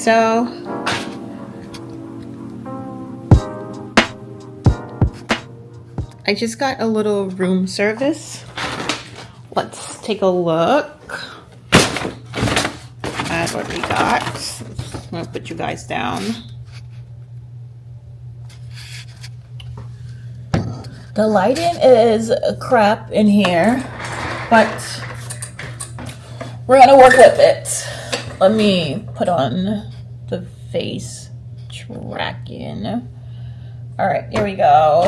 so I just got a little room service. Let's take a look at what we got. I'm gonna put you guys down. The lighting is crap in here, but we're gonna work with it. Let me put on the face tracking. All right, here we go.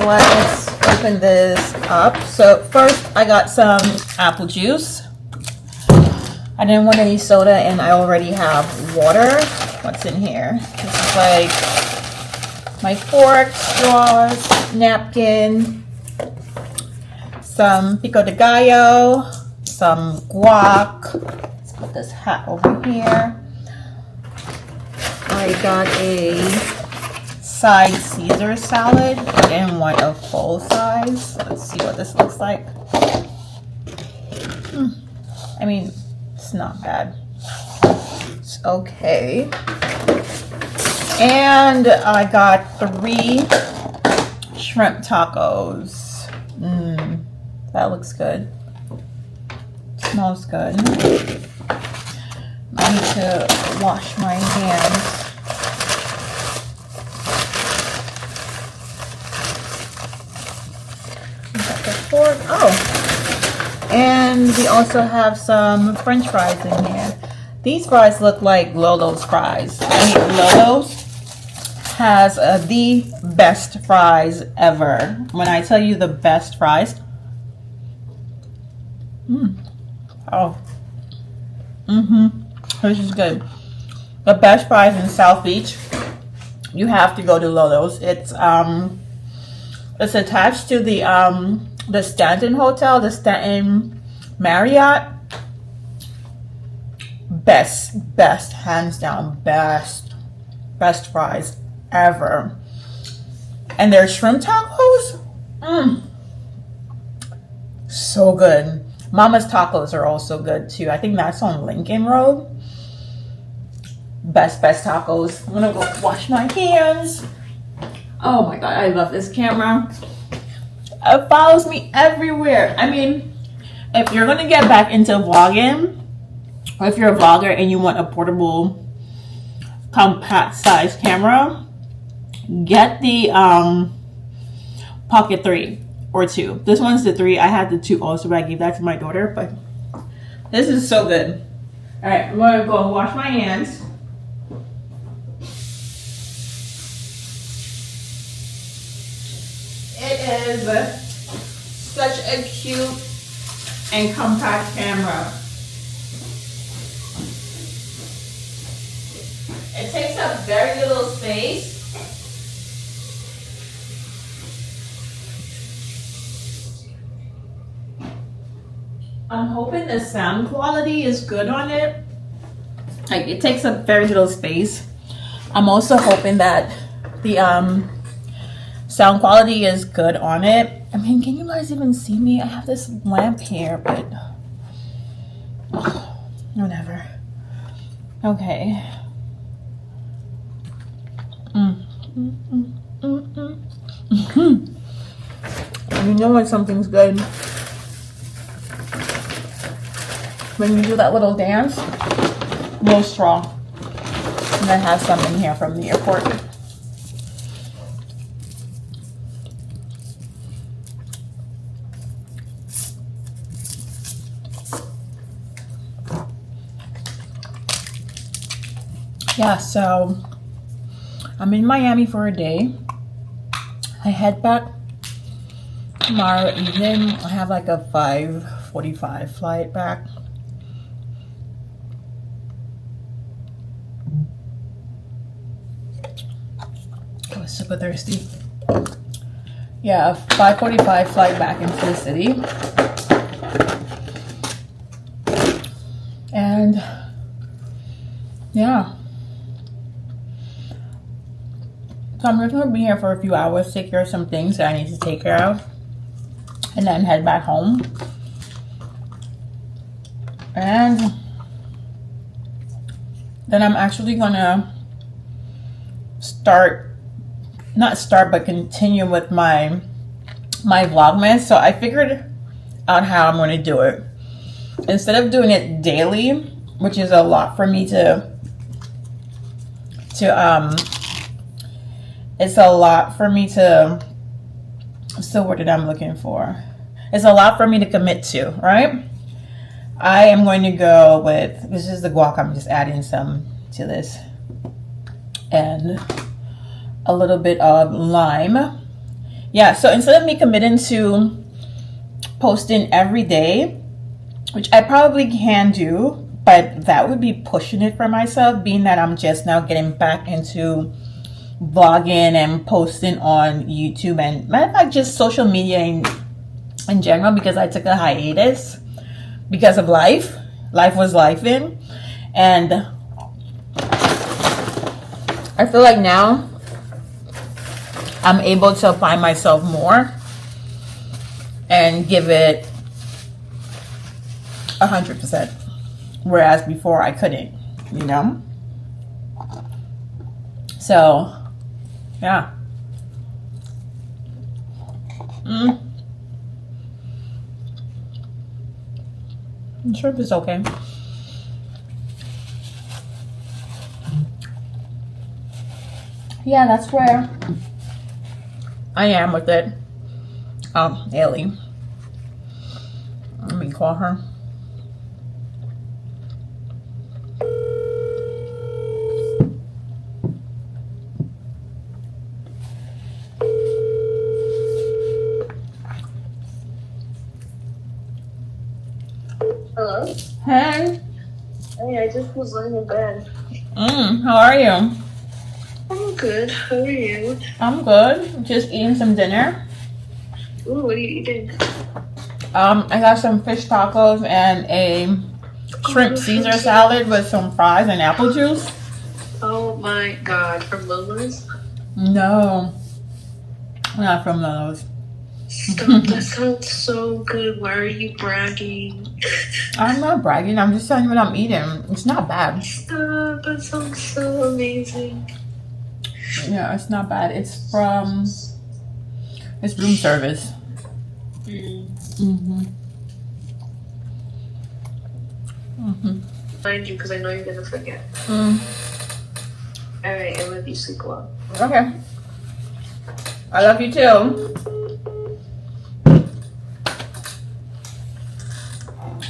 Let's open this up. So first I got some apple juice. I didn't want any soda and I already have water. What's in here? This is like my fork, straws, napkin, some pico de gallo, some guac. Let's put this hat over here. I got a side Caesar salad. I didn't want a full size. Let's see what this looks like. I mean, it's not bad. It's okay. And I got 3 shrimp tacos. That looks good. Smells good. I need to wash my hands. Oh, and we also have some French fries in here. These fries look like Lolo's fries. I mean, Lolo's has the best fries ever. When I tell you the best fries, this is good. The best fries in South Beach. You have to go to Lolo's. It's attached to the Stanton Hotel, the Stanton Marriott. Best, hands down, best fries ever. And their shrimp tacos, so good. Mama's tacos are also good too. I think that's on Lincoln Road. Best tacos. I'm gonna go wash my hands. Oh my god, I love this camera. It follows me everywhere. I mean, if you're gonna get back into vlogging, or if you're a vlogger and you want a portable, compact size camera, get the Pocket 3 or 2. This one's the 3. I had the 2 also, but I gave that to my daughter. But this is so good. All right, I'm gonna go wash my hands. It is such a cute and compact camera. It takes up very little space. I'm hoping the sound quality is good on it. Like, it takes up very little space. I'm also hoping that the sound quality is good on it. I mean, can you guys even see me? I have this lamp here, but whatever. Okay. You know when something's good when you do that little dance. No straw. And I have some in here from the airport. Yeah, so I'm in Miami for a day. I head back tomorrow evening. I have like a 5:45 flight back. I was super thirsty. Yeah, a 5:45 flight back into the city. And yeah. So I'm just going to be here for a few hours, take care of some things that I need to take care of, and then head back home. And then I'm actually gonna but continue with my Vlogmas. So I figured out how I'm going to do it. Instead of doing it daily, which is a lot for me it's a lot for me to, what's the word that I'm looking for? It's a lot for me to commit to, right? I am going to go with, this is the guac, I'm just adding some to this, and a little bit of lime. Yeah, so instead of me committing to posting every day, which I probably can do, but that would be pushing it for myself, being that I'm just now getting back into vlogging and posting on YouTube and matter of fact just social media in general, because I took a hiatus because of life. Life was lifing, and I feel like now I'm able to apply myself more and give it 100%, whereas before I couldn't, you know. So yeah. Shrimp is okay. Yeah, that's where I am with it. Haley. Let me call her. Hello? Hey. Hey, I just was laying in bed. How are you? I'm good. How are you? I'm good. Just eating some dinner. Ooh, what are you eating? I got some fish tacos and a shrimp Caesar salad with some fries and apple juice. Oh my god, from VlogMas? No, not from those. Stop, that sounds so good. Why are you bragging? I'm not bragging. I'm just telling you what I'm eating. It's not bad. Stop, that sounds so amazing. Yeah, it's not bad. It's room service. Mind you, because I know you're gonna forget. Alright, I love you, sleep well. Okay. I love you too.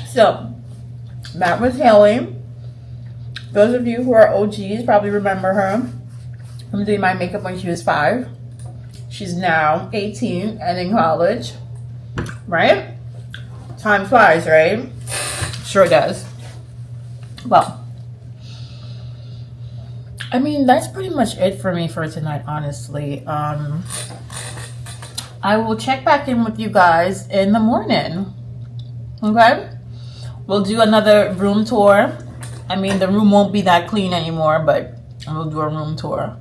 So, that was Haley. Those of you who are OGs probably remember her from doing my makeup when she was 5. She's now 18 and in college. Right? Time flies, right? Sure does. Well, I mean, that's pretty much it for me for tonight, honestly. I will check back in with you guys in the morning. Okay? We'll do another room tour. I mean, the room won't be that clean anymore, but we'll do a room tour.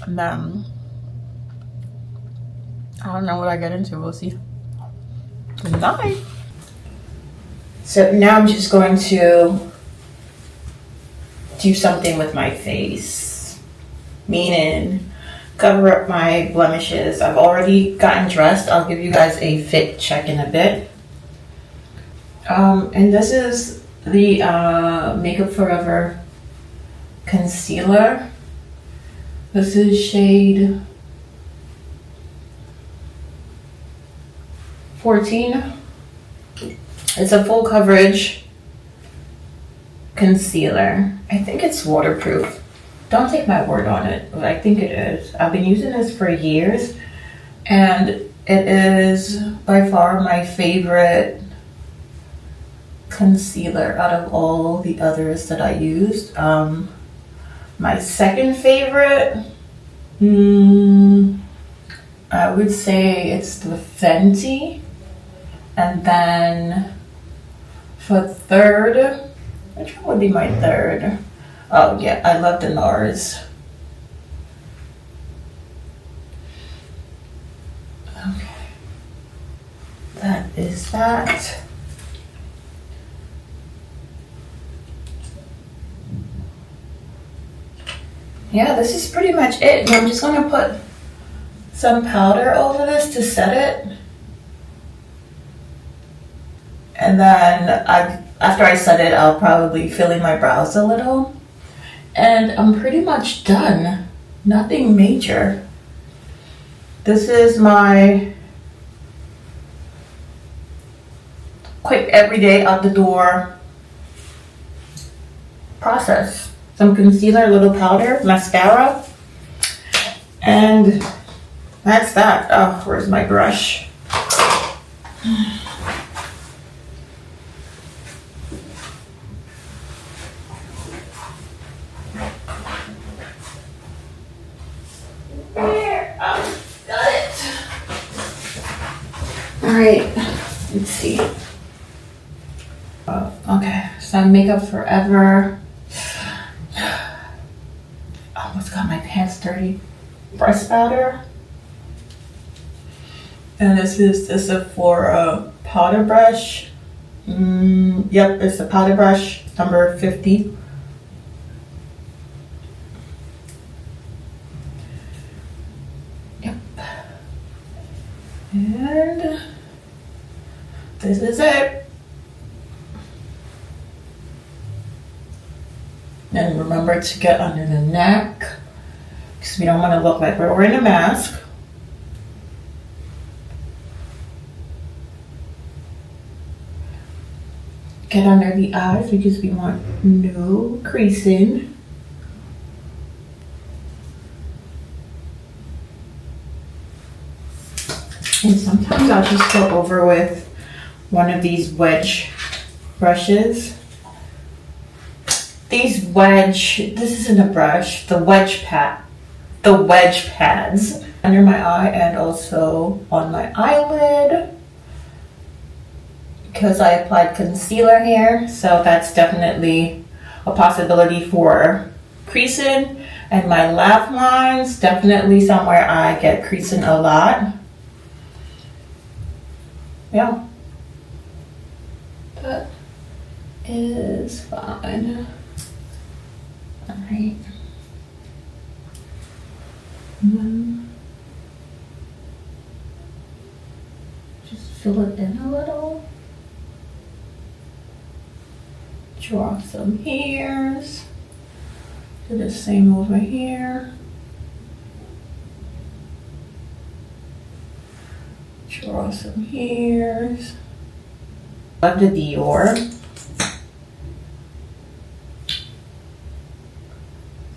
And then, I don't know what I get into. We'll see. Good night. So now I'm just going to do something with my face. Meaning, cover up my blemishes. I've already gotten dressed. I'll give you guys a fit check in a bit. And this is the Makeup Forever concealer. This is shade 14. It's a full coverage concealer. I think it's waterproof. Don't take my word on it, but I think it is. I've been using this for years, and it is by far my favorite concealer out of all the others that I used. My second favorite, I would say it's the Fenty, and then for third, which one would be my third? Oh yeah, I love the NARS. Okay, that is that. yeah, this is pretty much it. And I'm just gonna put some powder over this to set it. And then after I set it, I'll probably fill in my brows a little. And I'm pretty much done. Nothing major. This is my quick everyday out the door process. Some concealer, a little powder, mascara, and that's that. Oh, where's my brush? There, got it. All right, let's see. Okay, so Makeup Forever. Almost got my pants dirty. Breast powder. And this is the Sephora powder brush. Yep, it's the powder brush, number 50. Yep. And this is it. And remember to get under the neck, because we don't want to look like we're wearing a mask. Get under the eyes because we want no creasing. And sometimes I'll just go over with one of these wedge brushes. This isn't a brush, the wedge pads under my eye and also on my eyelid, because I applied concealer here, so that's definitely a possibility for creasing. And my laugh lines, definitely somewhere I get creasing a lot. Yeah, that is fine. All right. Just fill it in a little. Draw some hairs. Do the same over here. Draw some hairs. Love the Dior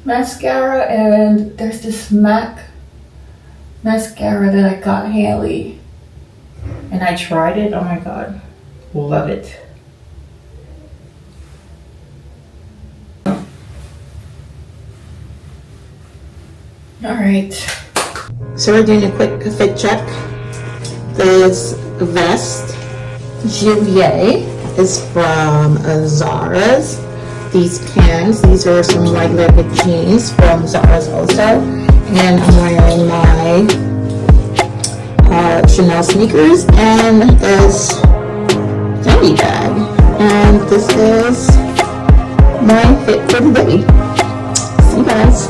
mascara, and there's this MAC mascara that I got Haley, and I tried it. Oh my god, love it. All right, so we're doing a quick fit check. This vest, Juvier, is from Zara's. These pants, these are some white legged jeans from Zara's also. And I'm wearing my Chanel sneakers and this Fendi bag. And this is my fit for the day. See you guys.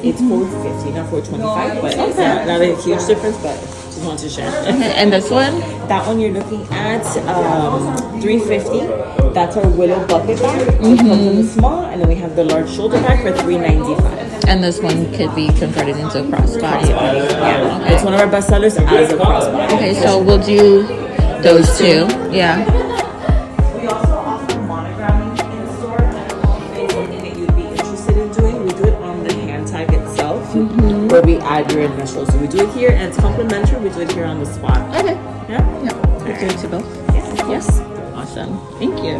It's $4.50, not $4.25, but it's not a huge difference, but just wanted to share. And this one? That one you're looking at $3.50. That's our willow bucket bag. It comes in the small, and then we have the large shoulder bag for $3.95. And this one could be converted into a crossbody. Yeah, okay. It's one of our best sellers as a crossbody. Okay, so we'll do those two. Yeah. We also offer monogramming in the store. If it's something that you'd be interested in doing, we do it on the hand tag itself, where we add your initials. So we do it here, and it's complimentary. We do it here on the spot. Okay. Yeah? Yeah. We'll do it to both. Yeah. Yes. Awesome. Thank you.